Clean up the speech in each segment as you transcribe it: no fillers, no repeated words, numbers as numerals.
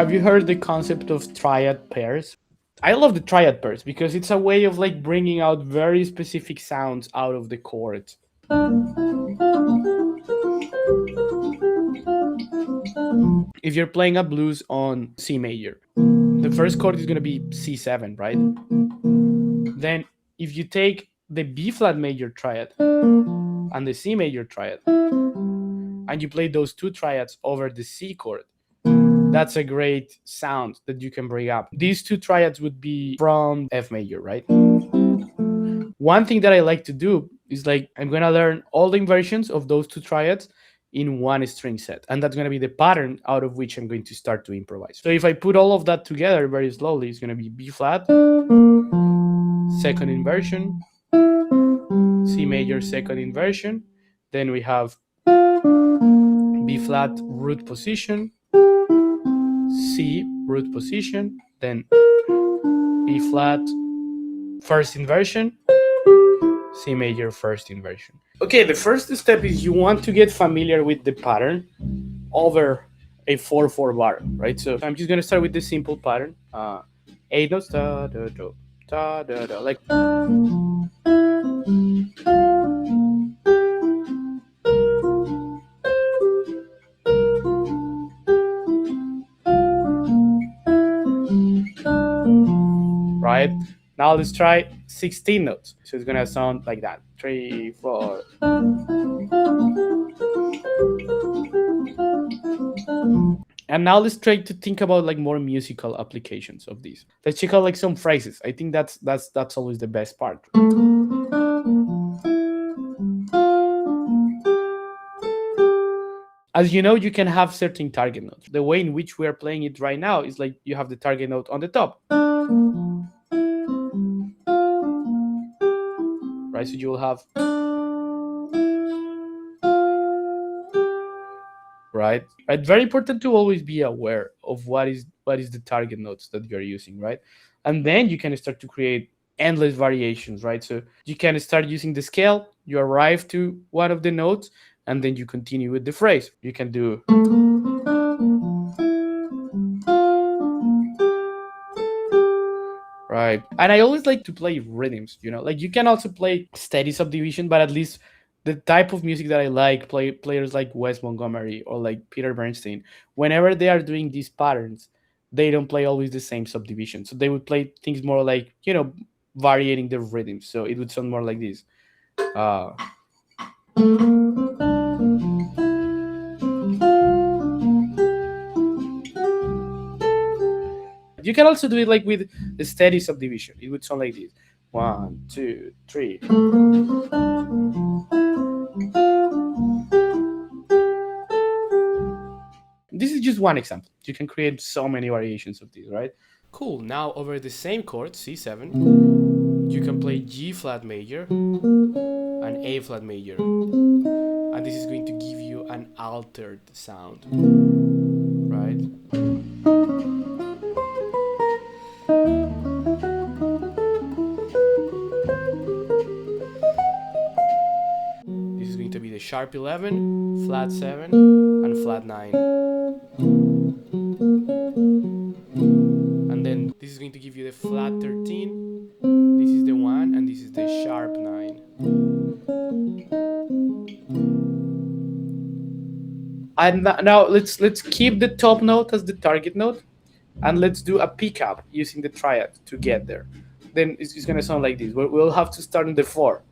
Have you heard the concept of triad pairs? I love the triad pairs because it's a way of like bringing out very specific sounds out of the chord. If you're playing a blues on C major, the first chord is going to be C7, right? Then if you take the B flat major triad and the C major triad and you play those two triads over the C chord, that's a great sound that you can bring up. These two triads would be from F major, right? One thing that I like to do is like I'm gonna learn all the inversions of those two triads in one string set, and that's gonna be the pattern out of which I'm going to start to improvise. So if I put all of that together very slowly, it's gonna be B flat, second inversion, C major second inversion, then we have B flat root position, C root position, then B flat first inversion, C major first inversion. Okay, the first step is you want to get familiar with the pattern over a 4/4 bar, right? So I'm just gonna start with the simple pattern. 8 notes, da da da da da da, like. Right? Now let's try 16 notes. So it's gonna sound like that. 3, 4. And now let's try to think about like more musical applications of these. Let's check out like some phrases. I think that's always the best part. As you know, you can have certain target notes. The way in which we are playing it right now is like you have the target note on the top. Right, so you will have, right? Very important to always be aware of what is the target notes that you're using, right? And then you can start to create endless variations, right? So you can start using the scale, you arrive to one of the notes, and then you continue with the phrase. You can do, right? And I always like to play rhythms, like you can also play steady subdivision, but at least the type of music that I like, players like Wes Montgomery or like Peter Bernstein, whenever they are doing these patterns, they don't play always the same subdivision. So they would play things more like, varying the rhythms. So it would sound more like this. You can also do it like with the steady subdivision. It would sound like this. 1, 2, 3. This is just one example. You can create so many variations of this, right? Cool. Now over the same chord, C7, you can play G flat major and A flat major. And this is going to give you an altered sound, right? This is going to be the sharp 11, flat 7, and flat 9. And then this is going to give you the flat 13, this is the 1, and this is the sharp 9. And now let's keep the top note as the target note, and let's do a pickup using the triad to get there. Then it's going to sound like this. We'll have to start in the 4.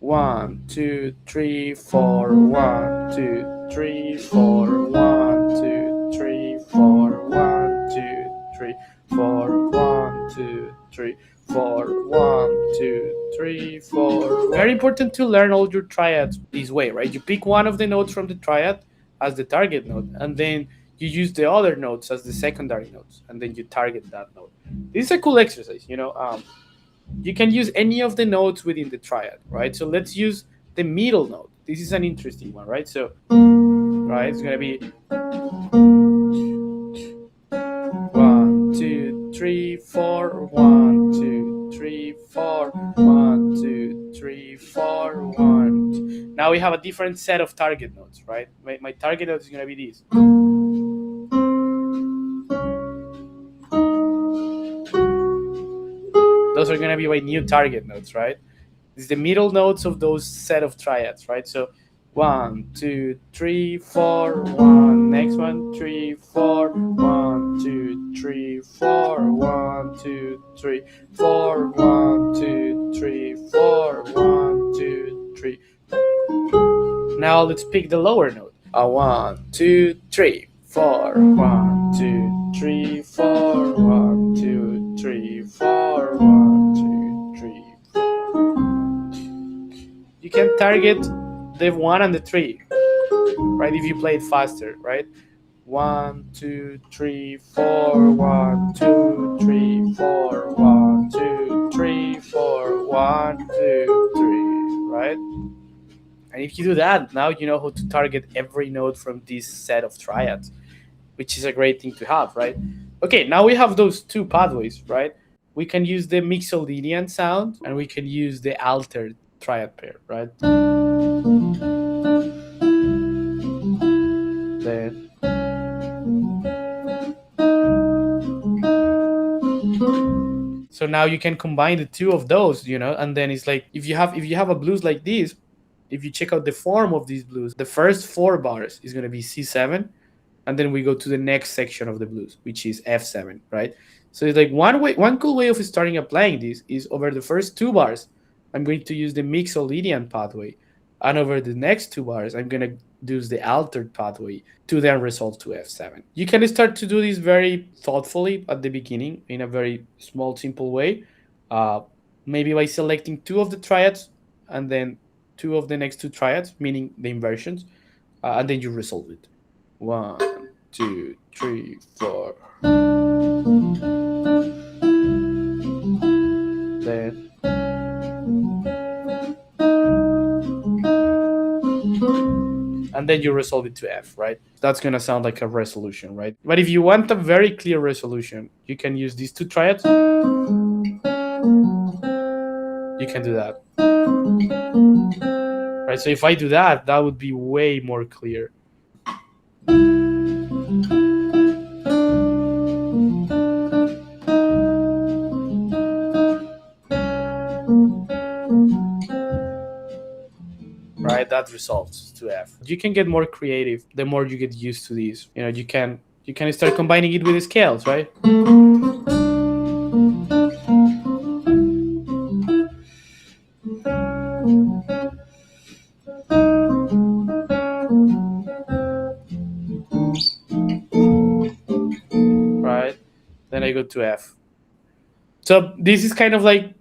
1, 2, 3, 4. 1, 2, 3, 4. 1, 2, 3, 4. 1, 2, 3, 4. 1, 2, 3, 4. 1, 2, 3, 4. Very important to learn all your triads this way, right? You pick one of the notes from the triad as the target note, and then you use the other notes as the secondary notes, and then you target that note. This is a cool exercise, You can use any of the notes within the triad, right? So let's use the middle note. This is an interesting one, right? So, right, it's gonna be 1, 2, 3, 4. 1, 2, 3, 4. 1, 2, 3, 4. 1. Now we have a different set of target notes, right? My target note is gonna be this. those are going to be my new target notes, right? It's the middle notes of those set of triads, right? So 1, 2, 3, 4, 1. Next one, 3, 4, 1, 2, 3, 4, 1, 2, 3, 4, 1, 2, 3, 4, 1, 2, 3. Now let's pick the lower note. 1, 2, 3, 4, 1, 2, 3, 4, 1, 2, 3, 4, 1, 2, 3, 4. You can target the 1 and the 3, right? If you play it faster, right? 1, 2, 3, 4, 1, 2, 3, 4, 1, 2, 3, 4, 1, 2, 3, right? And if you do that, now you know how to target every note from this set of triads, which is a great thing to have, right? Okay, now we have those two pathways, right? We can use the mixolydian sound and we can use the altered triad pair, right? Then so now you can combine the two of those, and then it's like if you have a blues like this, if you check out the form of these blues, the first 4 bars is going to be C7, and then we go to the next section of the blues, which is F7, right? So it's like one cool way of starting applying this is over the first 2 bars, I'm going to use the mixolydian pathway, and over the next 2 bars, I'm going to use the altered pathway to then resolve to F7. You can start to do this very thoughtfully at the beginning in a very small, simple way, uh, maybe by selecting 2 of the triads and then 2 of the next 2 triads, meaning the inversions, and then you resolve it. 1, 2, 3, 4. Then and then you resolve it to F, right? That's gonna sound like a resolution, right? But if you want a very clear resolution, you can use these 2 triads. You can do that, right? So if I do that, that would be way more clear. Right, that resolves to F. You can get more creative the more you get used to these. You can start combining it with the scales, right? Right. Then I go to F. So this is kind of like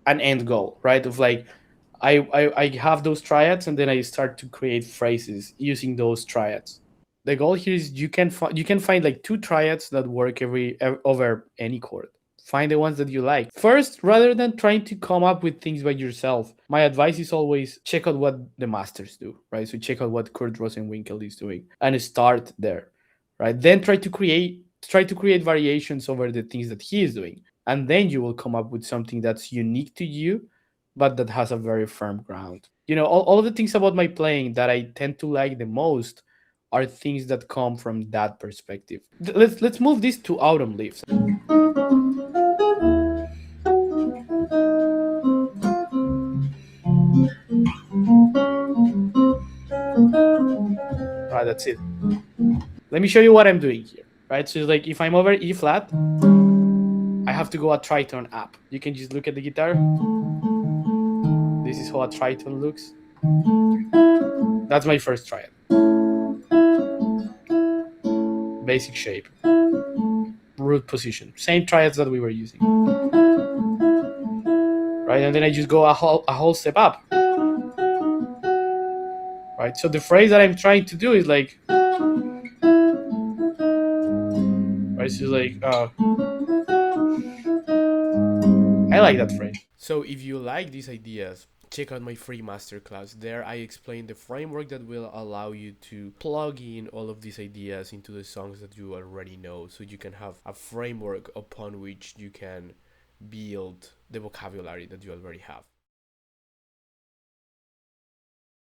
an end goal, right? Of like I have those triads and then I start to create phrases using those triads. The goal here is you can find like 2 triads that work over any chord. Find the ones that you like. First, rather than trying to come up with things by yourself, my advice is always check out what the masters do, right? So check out what Kurt Rosenwinkel is doing and start there, right? Then try to create variations over the things that he is doing, and then you will come up with something that's unique to you, but that has a very firm ground. All of the things about my playing that I tend to like the most are things that come from that perspective. Let's move this to autumn leaves. Right, that's it. Let me show you what I'm doing here. Right, so it's like if I'm over E flat, I have to go a tritone up. You can just look at the guitar. This is how a tritone looks. That's my first triad. Basic shape. Root position. Same triads that we were using. Right, and then I just go a whole step up. Right, so the phrase that I'm trying to do is like, right, so like, I like that phrase. So if you like these ideas, check out my free masterclass. There I explain the framework that will allow you to plug in all of these ideas into the songs that you already know, so you can have a framework upon which you can build the vocabulary that you already have.